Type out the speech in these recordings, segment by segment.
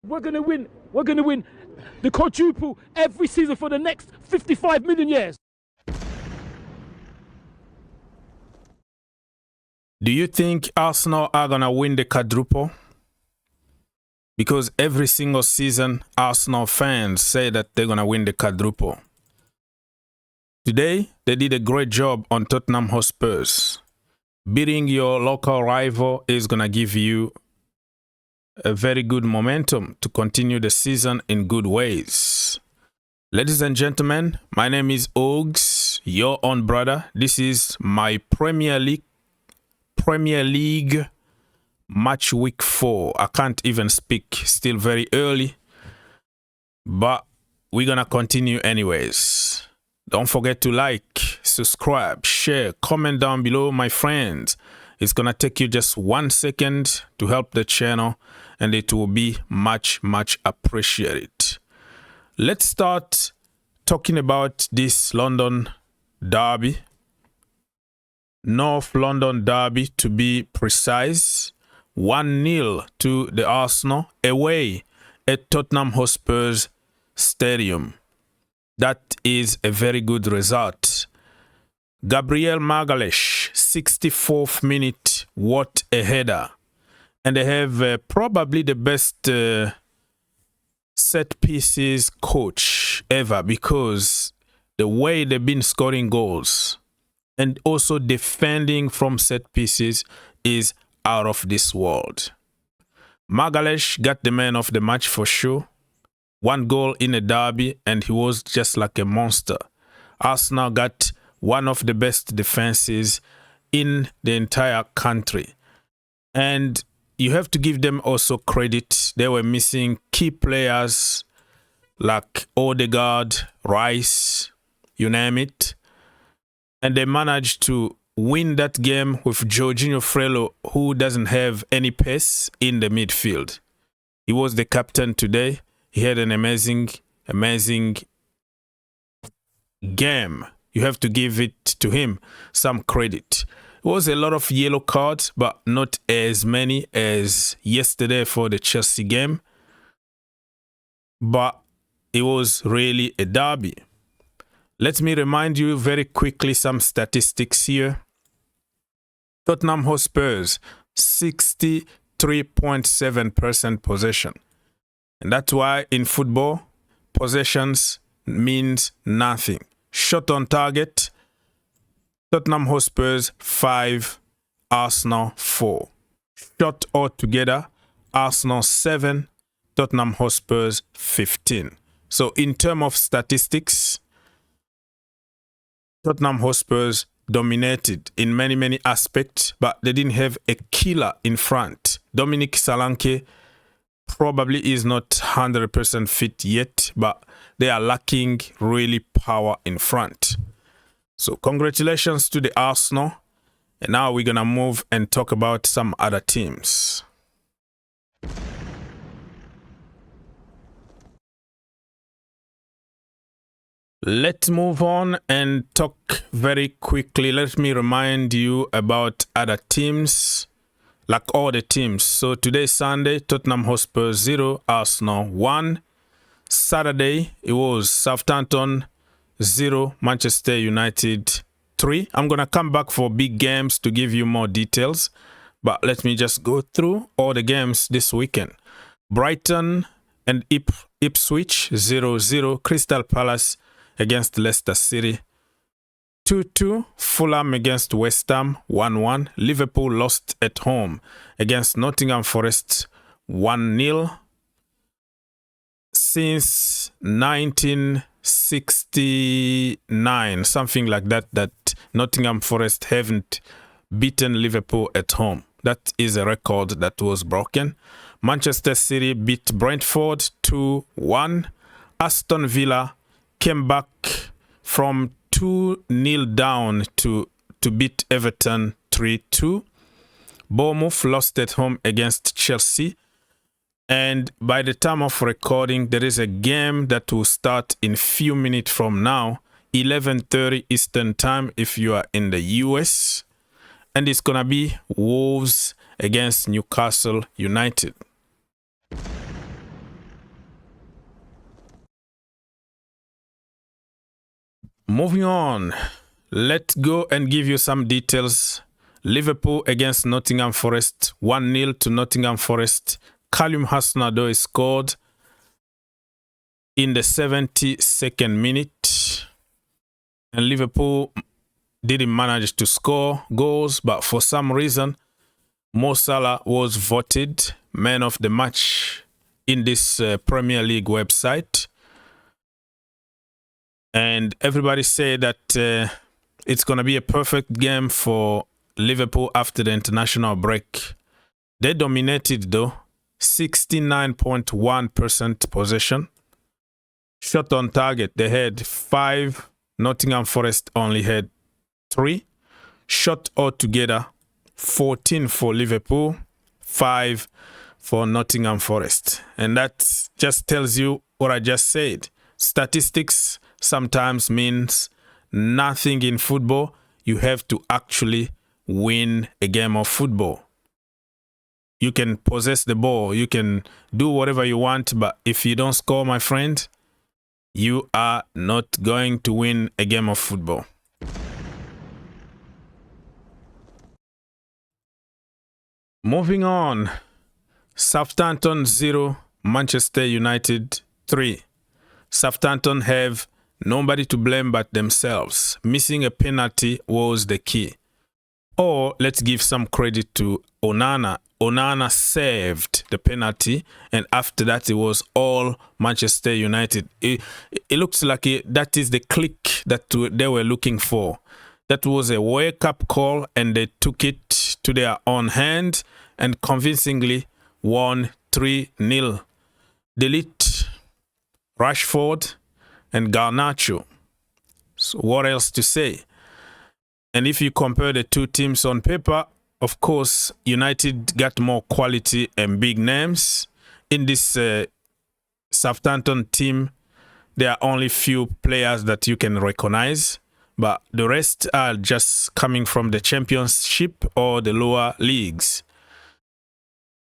We're going to win. We're going to win the quadruple every season for the next 55 million years. Do you think Arsenal are going to win the quadruple? Because every single season, Arsenal fans say that they're going to win the quadruple. Today, they did a great job on Tottenham Hotspurs. Beating your local rival is going to give you a very good momentum to continue the season in good ways. Ladies and gentlemen, my name is Ogs, your own brother. This is my Premier League match week 4. I can't even speak, still very early, but we're gonna continue anyways. Don't forget to like, subscribe, share, comment down below, my friends. It's gonna take you just 1 second to help the channel, and it will be much appreciated. Let's start talking about this London derby. North London derby, to be precise. 1-0 to the Arsenal away at Tottenham Hotspur's stadium. That is a very good result. Gabriel Magalhaes, 64th minute, what a header. And they have probably the best set pieces coach ever, because the way they've been scoring goals and also defending from set pieces is out of this world. Magalhaes got the man of the match for sure. 1 goal in a derby, and he was just like a monster. Arsenal got one of the best defenses in the entire country. And you have to give them also credit. They were missing key players like Odegaard, Rice, you name it. And they managed to win that game with Jorginho Frello, who doesn't have any pace in the midfield. He was the captain today. He had an amazing game. You have to give it to him some credit. It was a lot of yellow cards, but not as many as yesterday for the Chelsea game. But it was really a derby. Let me remind you very quickly some statistics here. Tottenham Hotspurs, 63.7% possession. And that's why in football, possessions means nothing. Shot on target, Tottenham Hotspurs 5, Arsenal 4. Shot altogether, Arsenal 7, Tottenham Hotspurs 15. So in terms of statistics, Tottenham Hotspurs dominated in many aspects, but they didn't have a killer in front. Dominic Solanke probably is not 100% fit yet, but they are lacking really power in front. So congratulations to the Arsenal. And now we're going to move and talk about some other teams. Let's move on and talk very quickly. Let me remind you about other teams, like all the teams. So today, Sunday, Tottenham Hotspur 0, Arsenal 1. Saturday, it was Southampton 0, Manchester United 3. I'm going to come back for big games to give you more details, but let me just go through all the games this weekend. Brighton and Ipswich 0-0, Crystal Palace against Leicester City 2-2, Fulham against West Ham 1-1, Liverpool lost at home against Nottingham Forest 1-0. Since 1969, something like that, that Nottingham Forest haven't beaten Liverpool at home. That is a record that was broken. Manchester City beat Brentford 2-1. Aston Villa came back from 2-0 down to beat Everton 3-2. Bournemouth lost at home against Chelsea. And by the time of recording, there is a game that will start in few minutes from now, 11:30 Eastern Time if you are in the US. And it's going to be Wolves against Newcastle United. Moving on, let's go and give you some details. Liverpool against Nottingham Forest, 1-0 to Nottingham Forest. Callum Hudson-Odoi scored in the 72nd minute. And Liverpool didn't manage to score goals, but for some reason, Mo Salah was voted man of the match in this Premier League website. And everybody said that it's going to be a perfect game for Liverpool after the international break. They dominated though, 69.1% possession. Shot on target, they had 5. Nottingham Forest only had 3. Shot altogether, 14 for Liverpool, 5 for Nottingham Forest. And that just tells you what I just said. Statistics sometimes means nothing in football. You have to actually win a game of football. You can possess the ball, you can do whatever you want, but if you don't score, my friend, you are not going to win a game of football. Moving on, Southampton 0, Manchester United 3. Southampton have nobody to blame but themselves. Missing a penalty was the key. Or let's give some credit to Onana. Onana saved the penalty, and after that it was all Manchester United. It looks like that is the click that they were looking for. That was a wake-up call, and they took it to their own hand and convincingly won 3-0. Delete Rashford and Garnacho. So what else to say? And if you compare the two teams on paper, of course, United got more quality and big names. In this Southampton team, there are only few players that you can recognize, but the rest are just coming from the Championship or the lower leagues.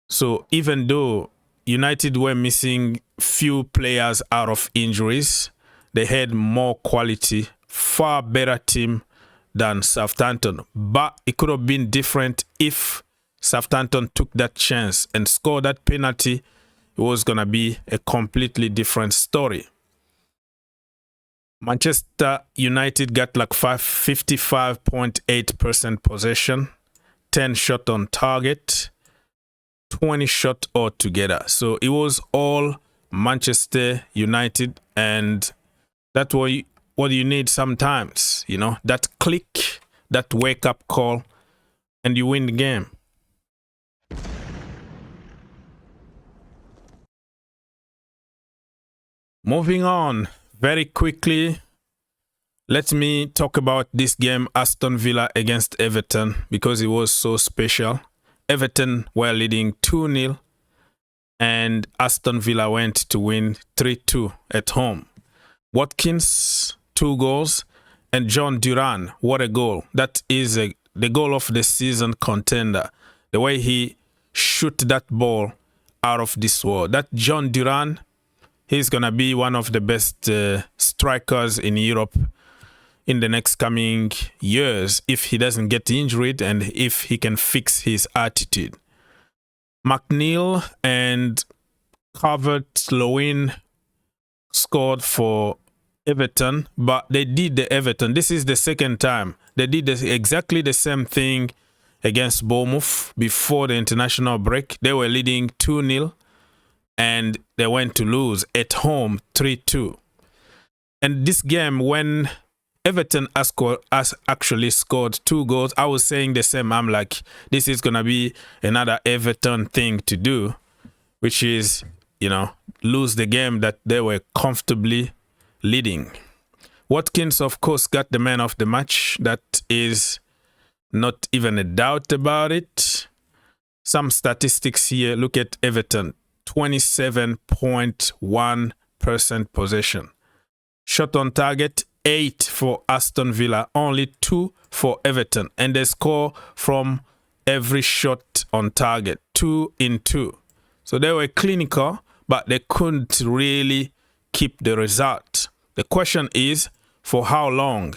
So even though United were missing few players out of injuries, they had more quality, far better team than Southampton. But it could have been different if Southampton took that chance and scored that penalty. It was going to be a completely different story. Manchester United got like 55.8% possession, 10 shot on target, 20 shot altogether. So it was all Manchester United, and that's what you need sometimes, you know, that click, that wake-up call, and you win the game. Moving on very quickly, let me talk about this game, Aston Villa against Everton, because it was so special. Everton were leading 2-0, and Aston Villa went to win 3-2 at home. Watkins, 2 goals, and John Duran, what a goal. That is the goal of the season contender. The way he shoot that ball out of this world. That John Duran, he's going to be one of the best strikers in Europe in the next coming years if he doesn't get injured and if he can fix his attitude. McNeil and Calvert-Lewin scored for Everton, but they did the Everton. This is the second time. They did exactly the same thing against Bournemouth before the international break. They were leading 2-0 and they went to lose at home 3-2. And this game, when Everton actually scored 2 goals, I was saying the same. I'm like, this is going to be another Everton thing to do, which is, you know, lose the game that they were comfortably leading. Watkins, of course, got the man of the match. That is not even a doubt about it. Some statistics here. Look at Everton. 27.1% possession. Shot on target, 8 for Aston Villa. Only 2 for Everton. And they score from every shot on target. 2 in 2. So they were clinical, but they couldn't really keep the result. The question is, for how long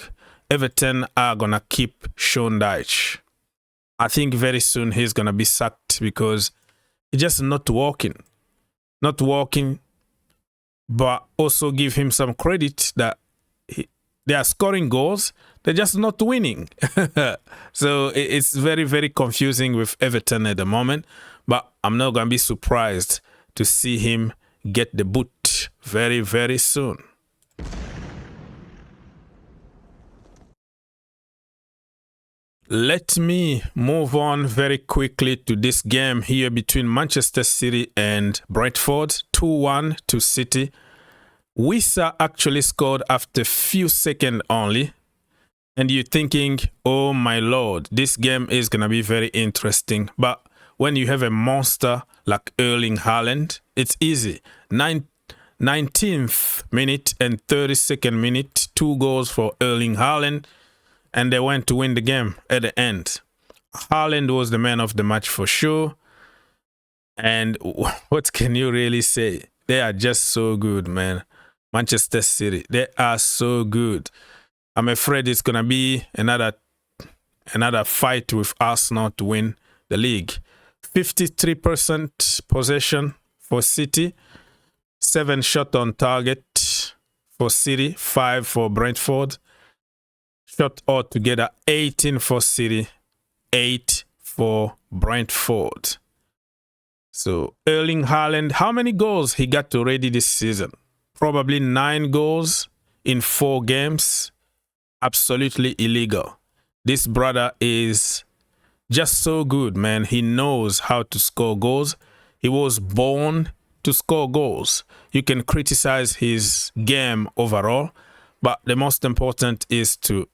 Everton are going to keep Sean Dyche. I think very soon he's going to be sacked because it's just not working. Not working, but also give him some credit that they are scoring goals. They're just not winning. So it's very, very confusing with Everton at the moment. But I'm not going to be surprised to see him get the boot very, very soon. Let me move on very quickly to this game here between Manchester City and Brentford. 2-1 to City. Wissa actually scored after a few seconds only. And you're thinking, oh my lord, this game is going to be very interesting. But when you have a monster like Erling Haaland, it's easy. 19th minute and 32nd minute, 2 goals for Erling Haaland. And they went to win the game at the end. Haaland was the man of the match for sure. And what can you really say? They are just so good, man. Manchester City, they are so good. I'm afraid it's going to be another fight with Arsenal to win the league. 53% possession for City. 7 shots on target for City. 5 for Brentford. Shot altogether 18 for City, 8 for Brentford. So Erling Haaland, how many goals he got already this season? Probably 9 goals in 4 games. Absolutely illegal. This brother is just so good, man. He knows how to score goals. He was born to score goals. You can criticize his game overall, but the most important is to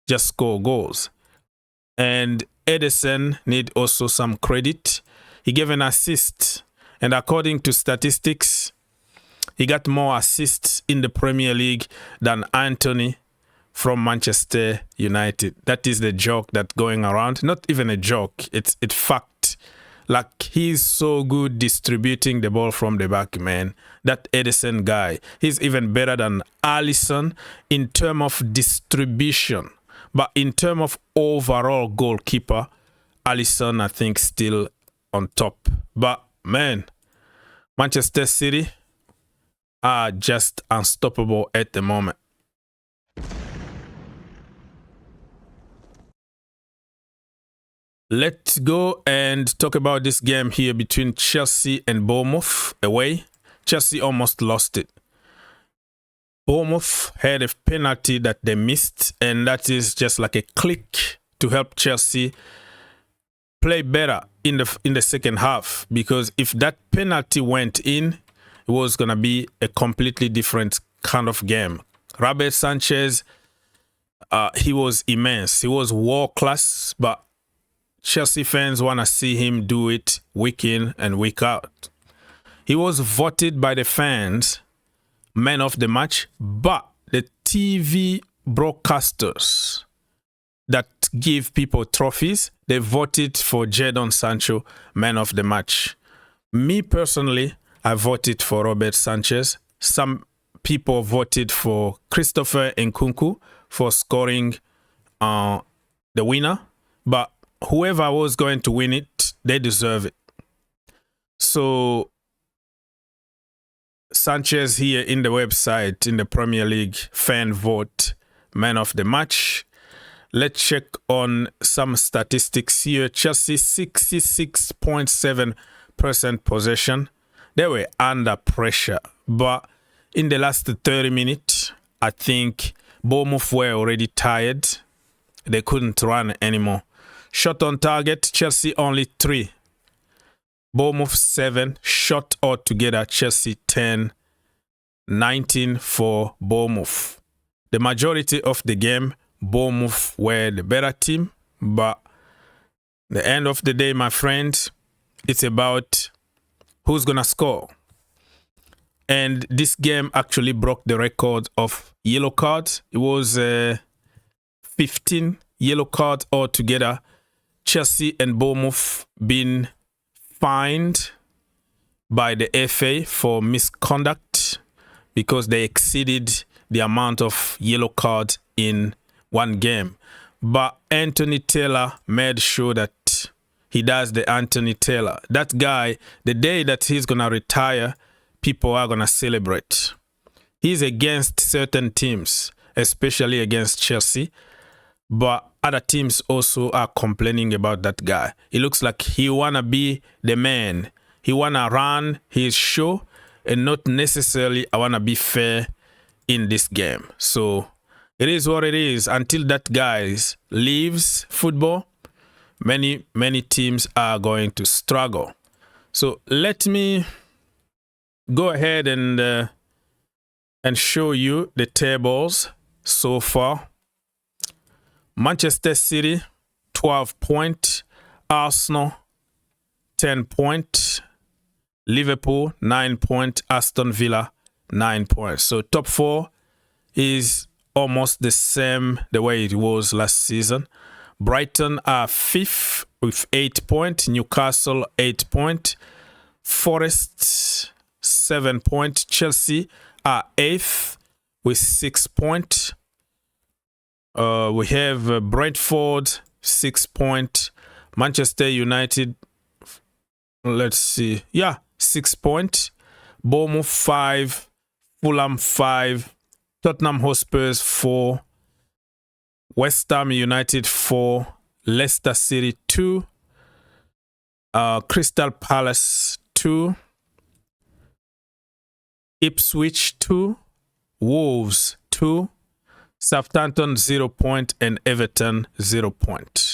just score goals. And Edison need also some credit. He gave an assist, and according to statistics, he got more assists in the Premier League than Anthony from Manchester United. That is the joke that's going around. Not even a joke. It's fact. Like, he's so good distributing the ball from the back, man. That Edison guy. He's even better than Alisson in terms of distribution. But in terms of overall goalkeeper, Alisson, I think, still on top. But, man, Manchester City are just unstoppable at the moment. Let's go and talk about this game here between Chelsea and Bournemouth away. Chelsea almost lost it. Bournemouth had a penalty that they missed, and that is just like a click to help Chelsea play better in the second half. Because if that penalty went in, it was going to be a completely different kind of game. Robert Sanchez, he was immense. He was world class, but Chelsea fans want to see him do it week in and week out. He was voted by the fans man of the match, but the TV broadcasters that give people trophies, they voted for Jadon Sancho man of the match. Me personally, I voted for Robert Sanchez. Some people voted for Christopher Nkunku for scoring the winner, but whoever was going to win it, they deserve it. So Sanchez here in the website, in the Premier League fan vote, man of the match. Let's check on some statistics here. Chelsea 66.7% possession. They were under pressure, but in the last 30 minutes, I think Bournemouth were already tired. They couldn't run anymore. Shot on target, Chelsea only 3. Bournemouth 7. Shot altogether, Chelsea 10. 19 for Bournemouth. The majority of the game, Bournemouth were the better team. But the end of the day, my friends, it's about who's going to score. And this game actually broke the record of yellow cards. It was 15 yellow cards altogether. Chelsea and Bournemouth been fined by the FA for misconduct because they exceeded the amount of yellow cards in one game. But Anthony Taylor made sure that he does the Anthony Taylor. That guy, the day that he's going to retire, people are going to celebrate. He's against certain teams, especially against Chelsea. But other teams also are complaining about that guy. It looks like he want to be the man. He want to run his show and not necessarily I want to be fair in this game. So it is what it is. Until that guy leaves football, many teams are going to struggle. So let me go ahead and show you the tables so far. Manchester City, 12 points. Arsenal, 10 points. Liverpool, 9 points. Aston Villa, 9 points. So top 4 is almost the same the way it was last season. Brighton are 5th with 8 points. Newcastle, 8 points. Forest, 7 points. Chelsea are 8th with 6 points. We have Brentford, 6 points. Manchester United, let's see. Yeah, 6 points. Bournemouth, 5. Fulham, 5. Tottenham Hotspurs, 4. West Ham United, 4. Leicester City, 2. Crystal Palace, 2. Ipswich, 2. Wolves, 2. Southampton, 0 point. And Everton, 0 point.